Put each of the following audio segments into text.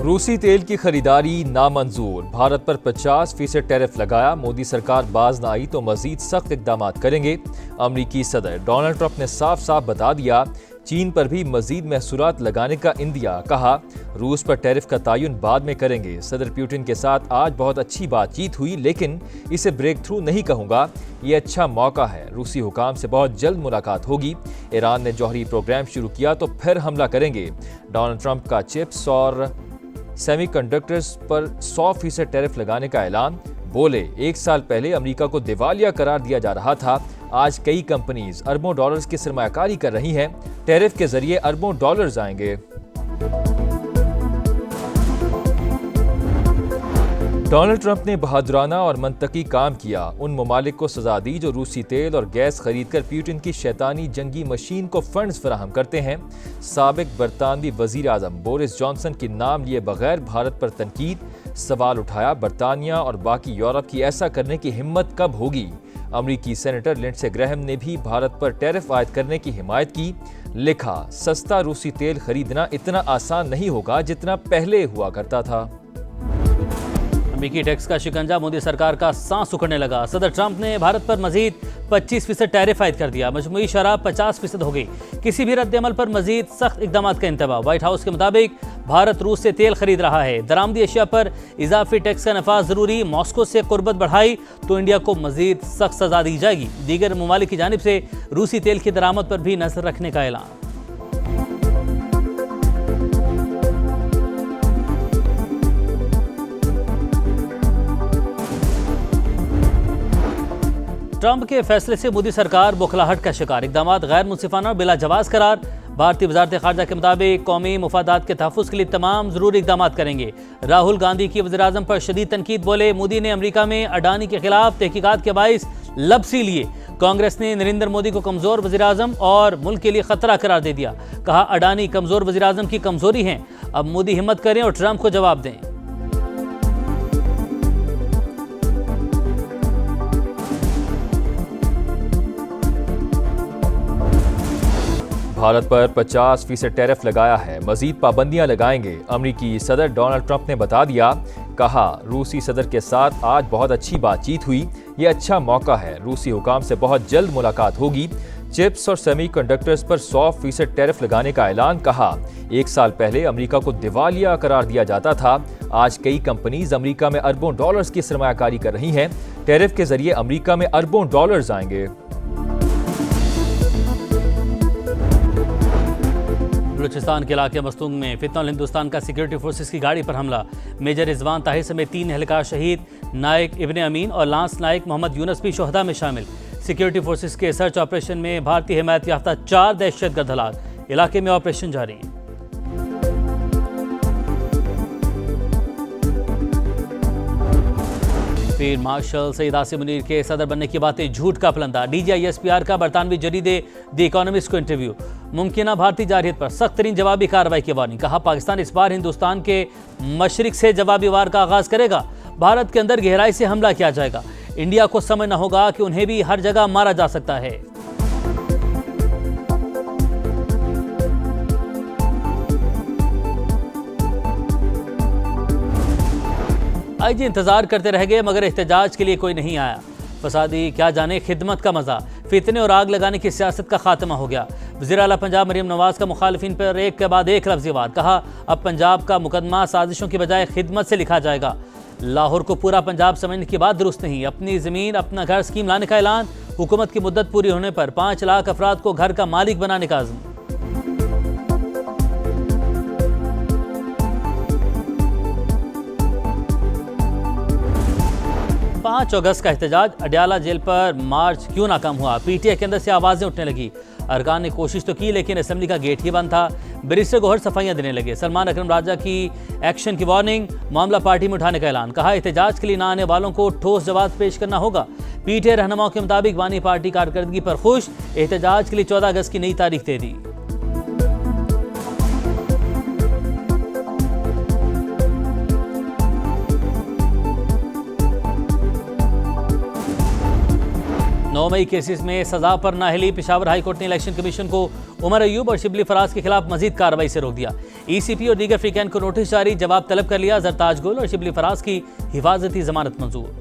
रूसी तेल की खरीदारी नामंजूर, भारत पर 50% टैरिफ लगाया, मोदी सरकार बाज न आई तो मजीद सख्त इकदाम करेंगे। अमरीकी सदर डोनाल्ड ट्रंप ने साफ साफ बता दिया चीन पर भी मजीद महसूलात लगाने का इंदिया, कहा रूस पर टैरिफ का तयन बाद में करेंगे। सदर पुतिन के साथ आज बहुत अच्छी बातचीत हुई, लेकिन इसे ब्रेक थ्रू नहीं कहूंगा, ये अच्छा मौका है, रूसी हुकाम से बहुत जल्द मुलाकात होगी। ईरान ने जौहरी प्रोग्राम शुरू किया तो फिर हमला करेंगे। डोनाल्ड ट्रंप का चिप्स और सेमीकंडक्टर्स पर 100% टैरिफ लगाने का ऐलान। बोले 1 साल पहले अमेरिका को दिवालिया करार दिया जा रहा था, आज कई कंपनीज अरबों डॉलर्स की सरमायाकारी कर रही हैं, टैरिफ के जरिए अरबों डॉलर्स आएंगे। डोनाल्ड ट्रंप ने बहादुराना और मंतकी काम किया, उन ममालिक को सजा दी जो रूसी तेल और गैस खरीद कर पुतिन की शैतानी जंगी मशीन को फंड्स फराहम करते हैं। साबिक बरतानवी वजीर आजम बोरिस जॉनसन के नाम लिए बगैर भारत पर तनकीद, सवाल उठाया बरतानिया और बाकी यूरोप की ऐसा करने की हिम्मत कब होगी। अमरीकी सेनेटर लिंडसे ग्रैहम ने भी भारत पर टैरिफ आयद करने की हिमायत की, लिखा सस्ता रूसी तेल खरीदना इतना आसान नहीं होगा जितना पहले हुआ करता था। अमेरिकी टैक्स का शिकंजा मोदी सरकार का सांस उखड़ने लगा। सदर ट्रंप ने भारत पर मजीद 25% टैरिफ आयद कर दिया, मजमूई शराब 50% हो गई। किसी भी रद्द-ए-अमल पर मजीद सख्त इकदाम का इंतबाह। व्हाइट हाउस के मुताबिक भारत रूस से तेल खरीद रहा है, दरामदी अशिया पर इजाफी टैक्स का नफाज जरूरी। मॉस्को से कुर्बत बढ़ाई तो इंडिया को मजीद सख्त सजा दी जाएगी। दीगर ममालिक की जानिब से रूसी तेल की दरामद पर भी नजर रखने का ऐलान। ट्रंप के फैसले से मोदी सरकार बौखलाहट का शिकार, इकदाम गैर मुंसिफाना और बिला जवाज करार। भारतीय वजारत खारजा के मुताबिक कौमी मुफादात के तहफ़्फ़ुज़ के लिए तमाम ज़रूरी इकदाम करेंगे। राहुल गांधी की वज़ीर आज़म पर शदीद तनकीद, बोले मोदी ने अमरीका में अडानी के खिलाफ तहकीकात के बाइस लबसी लिए। कांग्रेस ने नरेंद्र मोदी को कमज़ोर वज़ीर आज़म और मुल्क के लिए ख़तरा करार दे दिया, कहा अडानी कमज़ोर वज़ीर आज़म की कमज़ोरी हैं, अब मोदी हिम्मत करें और ट्रंप को जवाब दें। भारत पर 50% टैरिफ लगाया है, मजीद पाबंदियां लगाएंगे। अमरीकी सदर डोनाल्ड ट्रंप ने बता दिया, कहा रूसी सदर के साथ आज बहुत अच्छी बातचीत हुई, ये अच्छा मौका है, रूसी हुकाम से बहुत जल्द मुलाकात होगी। चिप्स और सेमीकंडक्टर्स पर 100% टैरिफ लगाने का ऐलान, कहा 1 साल पहले अमेरिका को दिवालिया करार दिया जाता था, आज कई कंपनीज अमेरिका में अरबों डॉलर्स की सरमायाकारी कर रही हैं, टैरिफ के जरिए अमेरिका में अरबों डॉलर्स आएंगे। बलूचिस्तान के इलाके मस्तूंग में फितनल हिंदुस्तान का सिक्योरिटी फोर्सेस की गाड़ी पर हमला, मेजर रिजवान ताहिर समेत 3 एहलकार शहीद, नायक इब्ने अमीन और लांस नायक मोहम्मद यूनस भी शोहदा में शामिल। सिक्योरिटी फोर्सेस के सर्च ऑपरेशन में भारतीय हिमायत याफ्ता 4 दहशतगर्द हलाक, इलाके में ऑपरेशन जारी है। फील्ड मार्शल सईद आसिम मुनीर के सदर बनने की बातें झूठ का पलंदा। DGISPR का बरतानवी जरीदे द इकोनॉमिस्ट को इंटरव्यू, मुमकिन भारतीय जारहियत पर सख्त तरीन जवाबी कार्रवाई की वार्निंग, कहा पाकिस्तान इस बार हिंदुस्तान के मशरिक से जवाबी वार का आगाज करेगा, भारत के अंदर गहराई से हमला किया जाएगा, इंडिया को समझना होगा कि उन्हें भी हर जगह मारा जा सकता है। IG इंतजार करते रह गए मगर एहतजाज के लिए कोई नहीं आया। फसादी क्या जाने खिदमत का मजा, फितने और आग लगाने की सियासत का खात्मा हो गया। वज़ीर आला पंजाब मरीम नवाज का मुखालिफिन पर एक के बाद एक लफ्ज़ी वार, कहा अब पंजाब का मुकदमा साजिशों की बजाय खिदमत से लिखा जाएगा। लाहौर को पूरा पंजाब समझने की बात दुरुस्त नहीं, अपनी ज़मीन अपना घर स्कीम लाने का ऐलान, हुकूमत की मुद्दत पूरी होने पर 5 लाख अफराद को घर का मालिक बनाने का अज़्म। 5 अगस्त का एहतजाज, अडयाला जेल पर मार्च क्यों नाकाम हुआ, PTI के अंदर से आवाजें उठने लगी। अरकान ने कोशिश तो की लेकिन असेंबली का गेट ही बंद था। बैरिस्टर गौहर सफाइयां देने लगे। सलमान अकरम राजा की एक्शन की वार्निंग, मामला पार्टी में उठाने का ऐलान, कहा एहतजाज के लिए ना आने वालों को ठोस जवाब पेश करना होगा। PTI रहनुमाओं के मुताबिक बानी पार्टी कारकर्दगी पर खुश, एहतजाज के लिए 14 अगस्त की नई तारीख दे दी। 9 मई केसेस में सजा पर नाअहली। पेशावर हाई कोर्ट ने इलेक्शन कमीशन को उमर अयूब और शिबली फराज के खिलाफ मजीद कार्रवाई से रोक दिया। ECP और दीगर फ्रीकैन को नोटिस जारी, जवाब तलब कर लिया। जरताज गुल और शिबली फराज की हिफाजती जमानत मंजूर।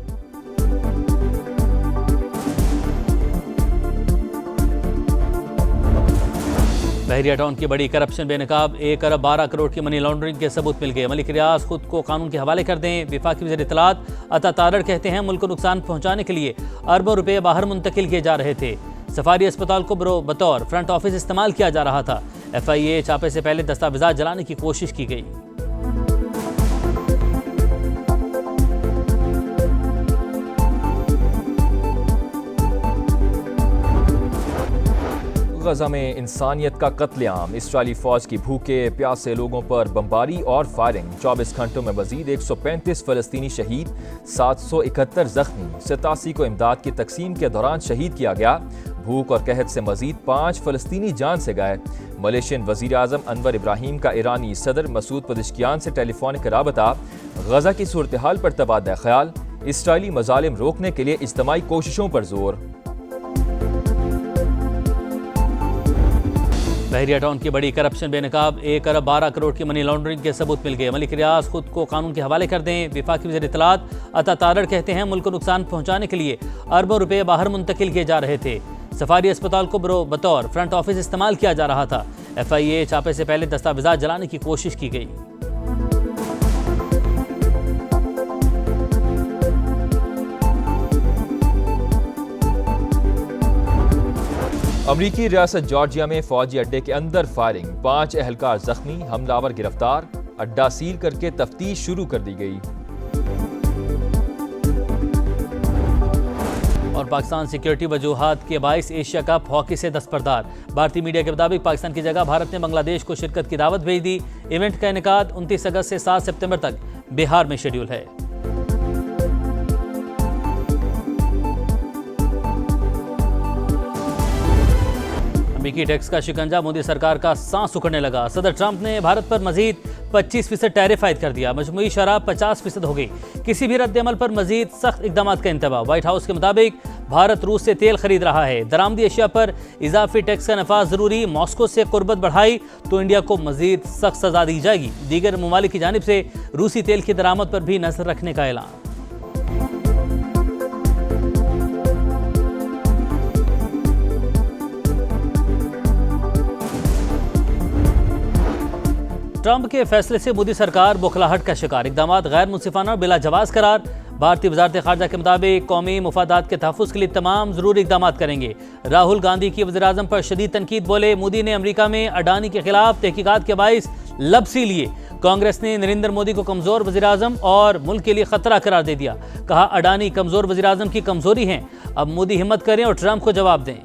बहरिया टाउन की बड़ी करप्शन बेनकाब, 1 अरब 12 करोड़ की मनी लॉन्ड्रिंग के सबूत मिल गए। मलिक रियाज खुद को कानून के हवाले कर दें। वफाकी वज़ीर इत्तलात अता तारड़ कहते हैं मुल्क को नुकसान पहुंचाने के लिए अरबों रुपए बाहर मुंतकिल किए जा रहे थे। सफारी अस्पताल को बतौर फ्रंट ऑफिस इस्तेमाल किया जा रहा था। FIA छापे से पहले दस्तावेजात जलाने की कोशिश की गई। गजा में इंसानियत का कत्लेआम, इसराइली फौज की भूखे प्यासे लोगों पर बमबारी और फायरिंग। 24 घंटों में मजीद 135 फलस्तीनी शहीद, 771 जख्मी। 87 को इमदाद की तकसीम के दौरान शहीद किया गया। भूख और कहत से मजीद 5 फलस्तीनी जान से गए। मलेशियन वजीर आजम अनवर इब्राहिम का ईरानी सदर मसूद पज़ेश्कियान से टेलीफोनिक राबता। गजा की सूरत हाल पर तबादला ख्याल, इसराइली मजालिम रोकने के लिए इज्तमाई कोशिशों पर जोर। बहरिया टाउन की बड़ी करप्शन बेनकाब, 1 अरब 12 करोड़ की मनी लॉन्ड्रिंग के सबूत मिल गए। मलिक रियाज खुद को कानून के हवाले कर दें। वफाकी वज़ीर इत्तलात अता तारड़ कहते हैं मुल्क को नुकसान पहुंचाने के लिए अरबों रुपए बाहर मुंतकिल किए जा रहे थे। सफारी अस्पताल को बतौर फ्रंट ऑफिस इस्तेमाल किया जा रहा था। FIA छापे से पहले दस्तावेजात जलाने की कोशिश की गई। अमरीकी रियासत जॉर्जिया में फौजी अड्डे के अंदर फायरिंग, 5 एहलकार जख्मी, हमलावर गिरफ्तार। अड्डा सील करके तफ्तीश शुरू कर दी गई। और पाकिस्तान सिक्योरिटी वजूहात के बाइस एशिया कप हॉकी से दस्तबरदार। भारतीय मीडिया के मुताबिक पाकिस्तान की जगह भारत ने बांग्लादेश को शिरकत की दावत भेज दी। इवेंट का इनेकाद 29 अगस्त से 7 सितंबर तक बिहार में शेड्यूल है। अमेरिकी टैक्स का शिकंजा, मोदी सरकार का सांस उखड़ने लगा। सदर ट्रंप ने भारत पर मजीद 25% टैरिफ आयद कर दिया। मजमूई शराब 50% हो गई। किसी भी रद्द-ए-अमल पर मजीद सख्त इकदाम का इंतबाह। व्हाइट हाउस के मुताबिक भारत रूस से तेल खरीद रहा है। दरामदी अशिया पर इजाफी टैक्स का नफाज जरूरी। मॉस्को से कुर्बत बढ़ाई तो इंडिया को मजीद सख्त सजा दी जाएगी। दीगर ममालिक की जानिब से रूसी तेल की दरामद पर भी नजर रखने का ऐलान। ट्रंप के फैसले से मोदी सरकार बौखलाहट का शिकार। इकदाम गैर मुंसिफाना और बिला जवाज करार। भारतीय वजारत खारजा के मुताबिक कौमी मुफादात के तहफ़्फ़ुज़ के लिए तमाम ज़रूरी इकदाम करेंगे। राहुल गांधी की वज़ीर आज़म पर शदीद तनकीद, बोले मोदी ने अमरीका में अडानी के खिलाफ तहकीकात के बाइस लबसी लिए। कांग्रेस ने नरेंद्र मोदी को कमज़ोर वज़ीर आज़म और मुल्क के लिए ख़तरा करार दे दिया। कहा अडानी कमज़ोर वज़ीर आज़म की कमज़ोरी हैं। अब मोदी हिम्मत करें और ट्रंप को जवाब दें।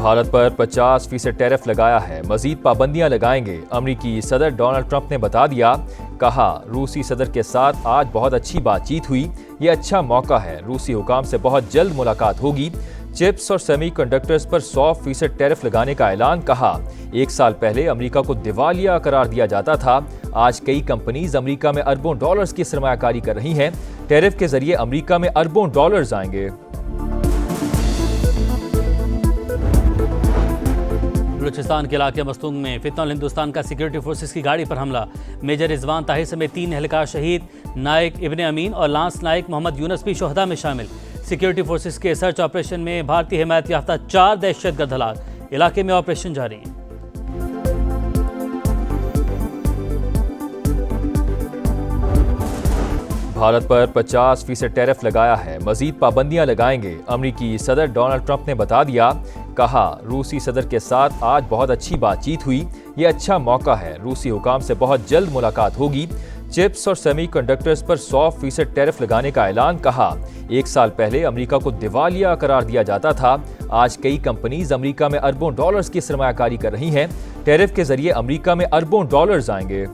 भारत पर 50% टैरिफ लगाया है, मजीद पाबंदियां लगाएंगे। अमरीकी सदर डोनाल्ड ट्रंप ने बता दिया। कहा रूसी सदर के साथ आज बहुत अच्छी बातचीत हुई, ये अच्छा मौका है। रूसी हुकाम से बहुत जल्द मुलाकात होगी। चिप्स और सेमीकंडक्टर्स पर 100% टैरिफ लगाने का ऐलान। कहा 1 साल पहले अमेरिका को दिवालिया करार दिया जाता था। आज कई कंपनीज अमेरिका में अरबों डॉलर्स की सरमायाकारी कर रही हैं। टैरिफ के जरिए अमेरिका में अरबों डॉलर्स आएंगे। बलूचिस्तान के इलाके मस्तूंग में फितनुल हिंदुस्तान का सिक्योरिटी फोर्सेस की गाड़ी पर हमला। मेजर रिजवान ताहिर समेत 3 एहलकार शहीद। नायक इब्ने अमीन और लांस नायक मोहम्मद यूनस भी शोहदा में शामिल। सिक्योरिटी फोर्सेस के सर्च ऑपरेशन में भारतीय हिमायत याफ्ता 4 दहशतगर्द हलाक। इलाके में ऑपरेशन जारी है। भारत पर 50% टैरिफ लगाया है, मजीद पाबंदियां लगाएंगे। अमरीकी सदर डोनाल्ड ट्रंप ने बता दिया। कहा रूसी सदर के साथ आज बहुत अच्छी बातचीत हुई, ये अच्छा मौका है। रूसी हुकाम से बहुत जल्द मुलाकात होगी। चिप्स और सेमीकंडक्टर्स पर 100% टैरिफ लगाने का ऐलान। कहा 1 साल पहले अमेरिका को दिवालिया करार दिया जाता था। आज कई कंपनीज अमेरिका में अरबों डॉलर्स की सरमायाकारी कर रही हैं। टैरिफ के जरिए अमेरिका में अरबों डॉलर्स आएंगे।